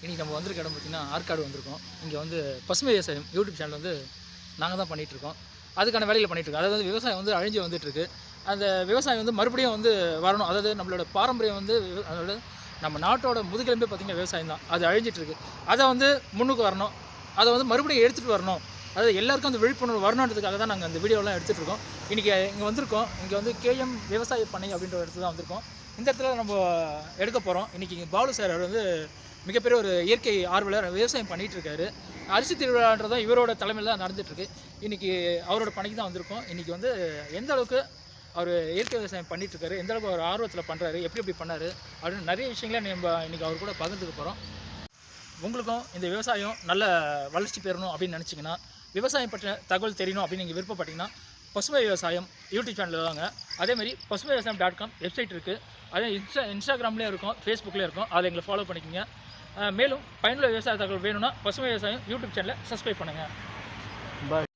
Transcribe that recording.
இன்றைக்கி நம்ம வந்திருக்க இடம் பார்த்திங்கன்னா ஆற்காடு வந்திருக்கோம். இங்கே வந்து பசுமை விவசாயம் யூடியூப் சேனல் வந்து நாங்கள் தான் பண்ணிகிட்ருக்கோம். அதுக்கான வேலையில் பண்ணிகிட்ருக்கோம். அதாவது விவசாயம் வந்து அழிஞ்சு வந்துட்டுருக்கு. அந்த விவசாயம் வந்து மறுபடியும் வந்து வரணும். அதாவது நம்மளோட பாரம்பரியம் வந்து அதாவது நம்ம நாட்டோட முதுகெலும்பே பார்த்திங்கன்னா விவசாயம் தான். அது அழிஞ்சிட்ருக்கு. அதை வந்து முன்னுக்கு வரணும். அதை வந்து மறுபடியும் எடுத்துகிட்டு வரணும். அதாவது எல்லாருக்கும் அந்த விழிப்புணர்வு வரணுன்றதுக்காக தான் நாங்கள் அந்த வீடியோலாம் எடுத்துகிட்ருக்கோம். இன்றைக்கி இங்கே வந்திருக்கோம். இங்கே வந்து கேஎம் விவசாய பண்ணை அப்படின்ற ஒரு இடத்துல தான் வந்திருக்கோம். இந்த இடத்துல நம்ம எடுக்க போகிறோம். இன்றைக்கி பாலு சார் அவர் வந்து மிகப்பெரிய ஒரு இயற்கை ஆர்வலர், விவசாயம் பண்ணிகிட்ருக்காரு. அரிசி திருவிழான்றதும் இவரோட தலைமையில் தான் நடந்துகிட்ருக்கு. இன்றைக்கி அவரோட பணிக்கு தான் வந்திருக்கோம். இன்றைக்கி வந்து எந்த அளவுக்கு அவர் இயற்கை விவசாயம் பண்ணிகிட்ருக்காரு, எந்த அளவுக்கு அவர் ஆர்வத்தில் பண்ணுறாரு, எப்படி பண்ணார் அப்படின்னு நிறைய விஷயங்களை நம்ம இன்றைக்கி அவர் கூட பகிர்ந்துக்க போகிறோம். உங்களுக்கும் இந்த விவசாயம் நல்ல வளர்ச்சி பெறணும் அப்படின்னு நினச்சிங்கன்னா, விவசாயம் பற்றின தகவல் தெரியணும் அப்படின்னு நீங்கள் விருப்பப்பட்டீங்கன்னா, பசுமை விவசாயம் யூடியூப் சேனலில் வாங்க. அதேமாதிரி பசுமை விவசாயம்.com வெப்சைட் இருக்குது. அதே இன்ஸ்டாகிராம்லேயும் இருக்கும், ஃபேஸ்புக்லேயும் இருக்கும். அதில் எங்களை ஃபாலோ பண்ணிக்கோங்க. மேலும் பயனுள்ள விவசாய தகவல் வேணும்னா பசுமை விவசாயம் யூடியூப் சேனலை சப்ஸ்கிரைப் பண்ணுங்கள். பாய்.